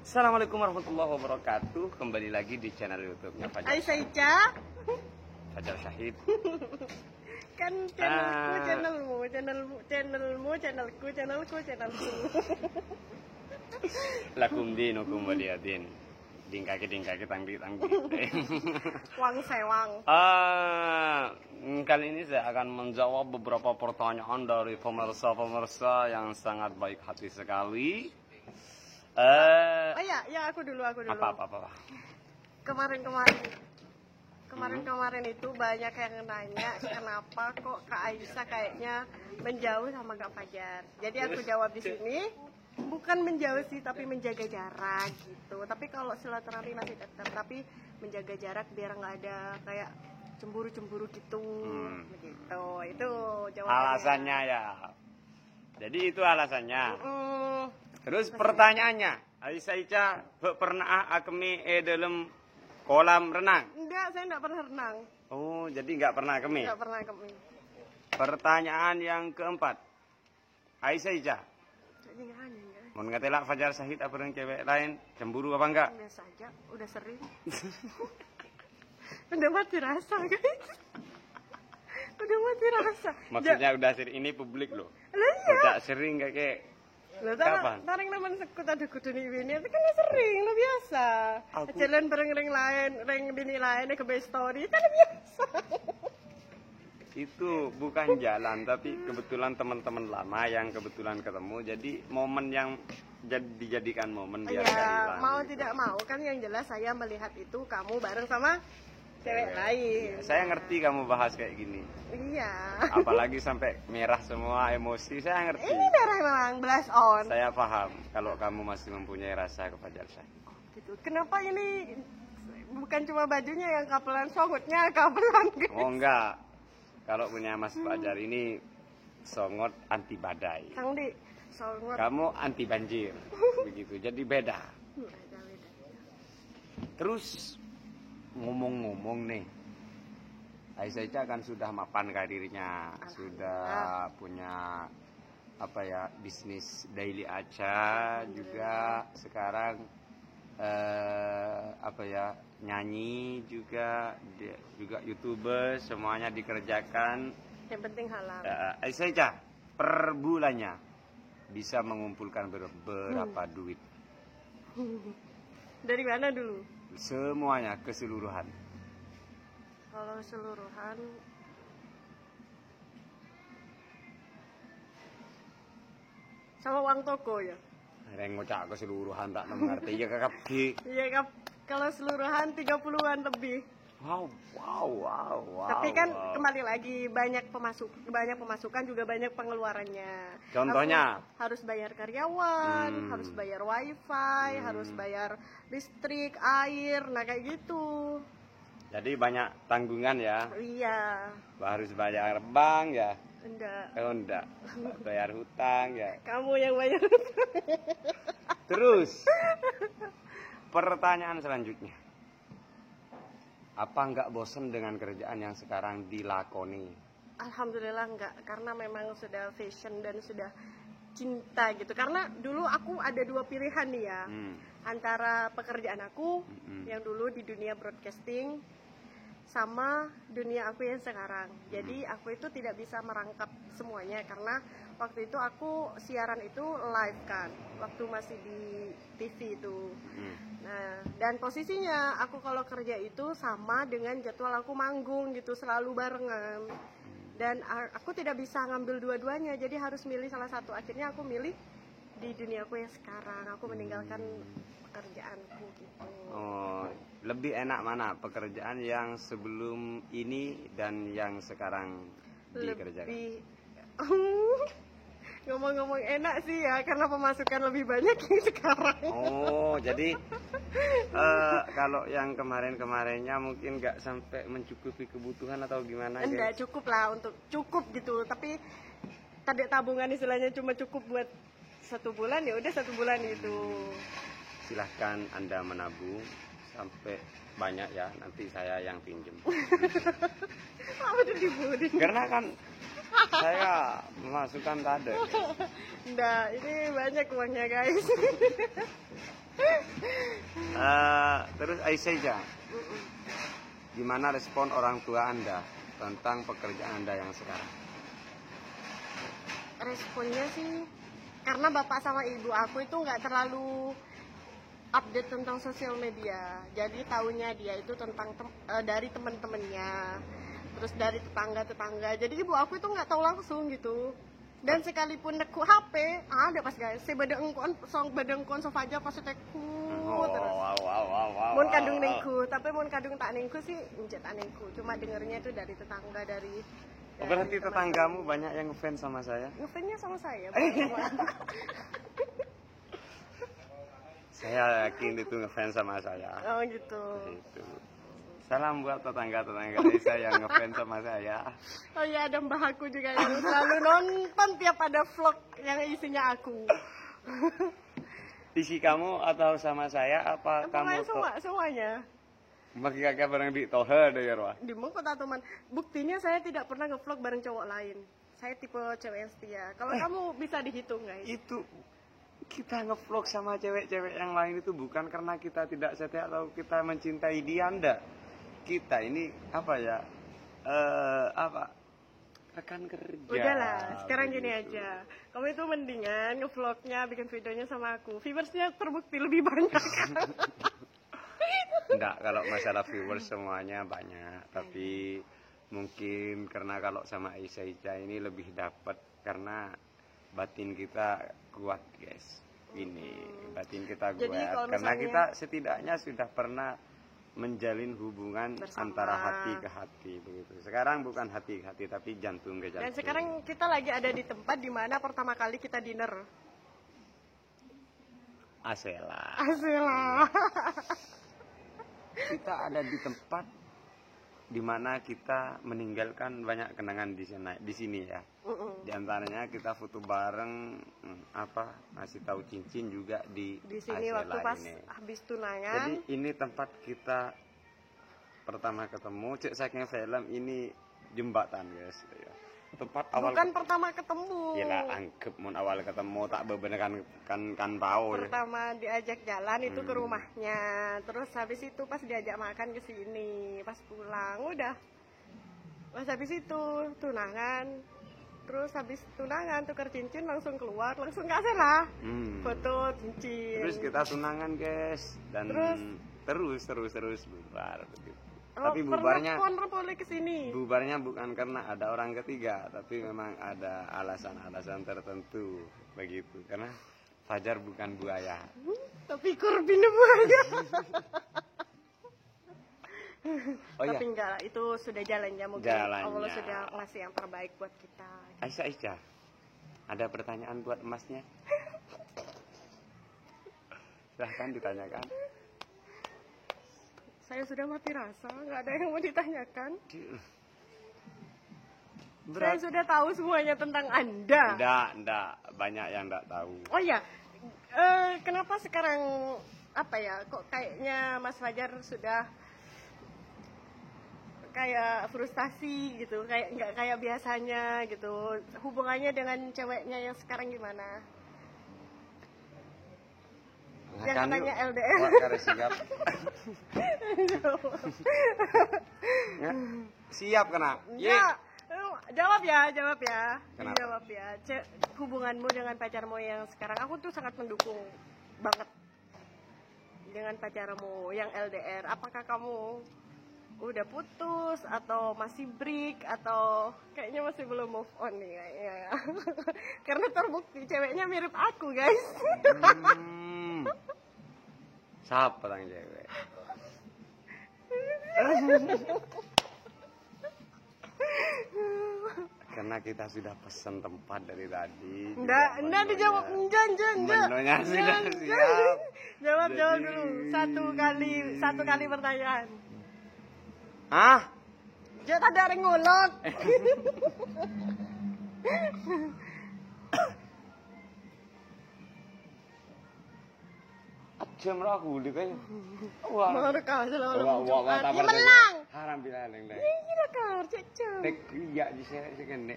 Assalamualaikum warahmatullahi wabarakatuh. Kembali lagi di channel YouTube-nya Fajar. Aisyah Ica. Fajar Syahid. Kan channelku, channelku. Lakum dinukum waliyadin. Dingkaki tangdi. Wang sewang. Kali ini saya akan menjawab beberapa pertanyaan dari pemirsa yang sangat baik hati sekali. Ya aku dulu. Apa? Kemarin itu banyak yang nanya kenapa kok Kak Aisyah kayaknya menjauh sama Kak Fajar. Jadi aku jawab di sini, bukan menjauh sih, tapi menjaga jarak gitu. Tapi kalau silaturahmi masih tetap, tapi menjaga jarak biar nggak ada kayak cemburu gitu. Begitu. Itu jawabannya. Alasannya ya. Jadi itu alasannya. Terus pertanyaannya, Aisyah Ica pernah akemi dalam kolam renang? Enggak, saya enggak pernah renang. Oh, jadi nggak pernah akemi? Enggak pernah akemi. Pertanyaan yang keempat, Aisyah Ica mau ngetelak Fajar Syahid apa dengan cewek lain? Cemburu apa enggak? Biasa aja, udah sering. Udah mati rasa, guys. Udah mati rasa. Maksudnya udah sering, ini publik loh. Iya. Udah sering kayak kapan? Taring naman sekut ada kudu ni bini, itu kan sering, lo biasa. Jalan bareng reng bini lain ke base story, kan biasa. Itu bukan jalan, tapi kebetulan teman-teman lama yang kebetulan ketemu, jadi momen yang dijadikan momen biar nggak hilang. Mau gitu. Tidak mau kan yang jelas saya melihat itu kamu bareng sama cewek lain. Saya ngerti kamu bahas kayak gini. Iya. Apalagi sampai merah semua emosi, saya ngerti. Ini merah memang, blush on. Saya paham kalau kamu masih mempunyai rasa kepada saya. Gitu. Kenapa ini bukan cuma bajunya yang kapelan, songotnya kapelan, guys. Oh enggak. Kalau punya Mas Fajar ini songot anti badai. Kang Di, songot. Kamu anti banjir. Begitu. Jadi beda. Beda. Terus ngomong-ngomong nih, Aisyah Ica kan sudah mapan karirnya, sudah punya bisnis daily aja juga, sekarang nyanyi juga YouTuber, semuanya dikerjakan. Yang penting halal. Aisyah Ica per bulannya bisa mengumpulkan berapa duit? Dari mana dulu? Semuanya keseluruhan. Kalau keseluruhan sama uang toko ya. Reng ngocak keseluruhan tak mengerti ya kakak. Iya, kalau keseluruhan 30-an lebih. Wow. Tapi kan kembali lagi banyak pemasukan juga banyak pengeluarannya. Contohnya aku harus bayar karyawan, harus bayar wifi, harus bayar listrik, air, nah kayak gitu. Jadi banyak tanggungan ya. Iya. Harus bayar bank ya. Enggak. Bayar hutang ya. Kamu yang bayar. Terus pertanyaan selanjutnya, apa enggak bosan dengan kerjaan yang sekarang dilakoni? Alhamdulillah enggak, karena memang sudah fashion dan sudah cinta gitu. Karena dulu aku ada dua pilihan nih ya, antara pekerjaan aku yang dulu di dunia broadcasting sama dunia aku yang sekarang. Jadi aku itu tidak bisa merangkap semuanya karena waktu itu aku siaran itu live kan, waktu masih di TV itu. Nah, dan posisinya aku kalau kerja itu sama dengan jadwal aku manggung gitu, selalu barengan. Dan aku tidak bisa ngambil dua-duanya, jadi harus milih salah satu. Akhirnya aku milih di dunia aku yang sekarang. Aku meninggalkan pekerjaanku gitu. Oh, lebih enak mana pekerjaan yang sebelum ini dan yang sekarang dikerjakan? Ngomong-ngomong enak sih ya, karena pemasukan lebih banyak yang sekarang. Oh, jadi kalau yang kemarinnya mungkin nggak sampai mencukupi kebutuhan atau gimana? Enggak, cukup lah, untuk cukup gitu. Tapi tadi tabungan istilahnya cuma cukup buat 1 bulan, ya udah 1 bulan itu. Silahkan Anda menabung sampai banyak ya, nanti saya yang pinjem. Apa tuh dibudi? Karena kan saya memasukkan tak ada. Enggak, ini banyak uangnya guys. Terus Aisyah, gimana respon orang tua Anda tentang pekerjaan Anda yang sekarang? Responnya sih, karena bapak sama ibu aku itu nggak terlalu update tentang sosial media. Jadi taunya dia itu tentang dari teman-temannya, terus dari tetangga-tetangga. Jadi ibu aku itu nggak tahu langsung gitu. Dan sekalipun neku HP, ada pas guys, si badengkon sofaja pas teku terus. Mun kadung nengku, tapi mun kadung tak nengku sih tak nengku. Cuma dengernya itu dari tetangga dari berarti tetanggamu banyak yang ngefans sama saya? Ngefansnya sama saya. Saya yakin itu ngefans sama saya. Oh gitu. Gitu. Salam buat tetangga-tetangga saya yang ngefans sama saya. Oh iya, ada mbah aku juga yang selalu nonton tiap ada vlog yang isinya aku. Isi kamu atau sama saya apa kamu? Semuanya. Bagi kakak bareng di Tohe deh ya, Roh. Di kota teman. Buktinya saya tidak pernah ngevlog bareng cowok lain. Saya tipe cewek yang setia. Kalau kamu bisa dihitung guys. Itu kita ngevlog sama cewek-cewek yang lain itu bukan karena kita tidak setia atau kita mencintai dia, ndak. Kita ini apa ya? Rekan kerja. Udahlah, sekarang gini aja. Kamu itu mendingan ngevlognya, bikin videonya sama aku. Viewersnya terbukti lebih banyak. Enggak, kalau masalah viewers semuanya banyak, tapi mungkin karena kalau sama Aisyah ini lebih dapat karena batin kita kuat, guys. Ini batin kita kuat. Jadi, karena kita setidaknya sudah pernah menjalin hubungan bersama. Antara hati ke hati begitu. Sekarang bukan hati ke hati tapi jantung ke jantung. Dan sekarang kita lagi ada di tempat di mana pertama kali kita dinner. Asela. Kita ada di tempat di mana kita meninggalkan banyak kenangan di sini ya. Di antaranya kita foto bareng, ngasih tahu cincin juga di sini Asela waktu pas ini. habis tunangan. Jadi ini tempat kita pertama ketemu. Cek saking film ini jembatan guys. Tempat awal bukan pertama ketemu. Gila, anggap mun awal ketemu tak bebenekan kan pau. Pertama diajak jalan itu ke rumahnya. Terus habis itu pas diajak makan ke sini, pas pulang udah. Pas habis itu tunangan. Terus habis tunangan tukar cincin langsung keluar, langsung ke Asela. Foto cincin. Terus kita tunangan, guys. Dan terus bubar begitu. Tapi bubarnya bubarnya bukan karena ada orang ketiga, tapi memang ada alasan-alasan tertentu begitu. Karena Fajar bukan buaya. Tapi Corbin buaya. Tapi enggak, itu sudah jalannya mungkin. Allah sudah ngasih yang terbaik buat kita. Aisyah, ada pertanyaan buat emasnya? Silahkan ditanyakan. Saya sudah mati rasa, nggak ada yang mau ditanyakan. Saya sudah tahu semuanya tentang Anda. Enggak, banyak yang enggak tahu. Oh iya, kenapa sekarang kok kayaknya Mas Fajar sudah kayak frustasi gitu, kayak nggak kayak biasanya gitu. Hubungannya dengan ceweknya yang sekarang gimana? Yang katanya LDR. Siap kena. Ya, jawab ya. Kenapa? Jawab ya. Hubunganmu dengan pacarmu yang sekarang, aku tuh sangat mendukung banget dengan pacarmu yang LDR. Apakah kamu udah putus atau masih break atau kayaknya masih belum move on nih kayaknya. Karena terbukti ceweknya mirip aku, guys. Siapa orang cewek? Karena kita sudah pesan tempat dari tadi. Enggak dijawab. Menunya sudah siap. Jawab dulu. Satu kali pertanyaan. Hah? Jangan ada yang ngulot. Jam ragu di kayu. Wah, rekah selalu. Menang. Haram bilang deh. Ini rekah, cecok. Dek iya di sini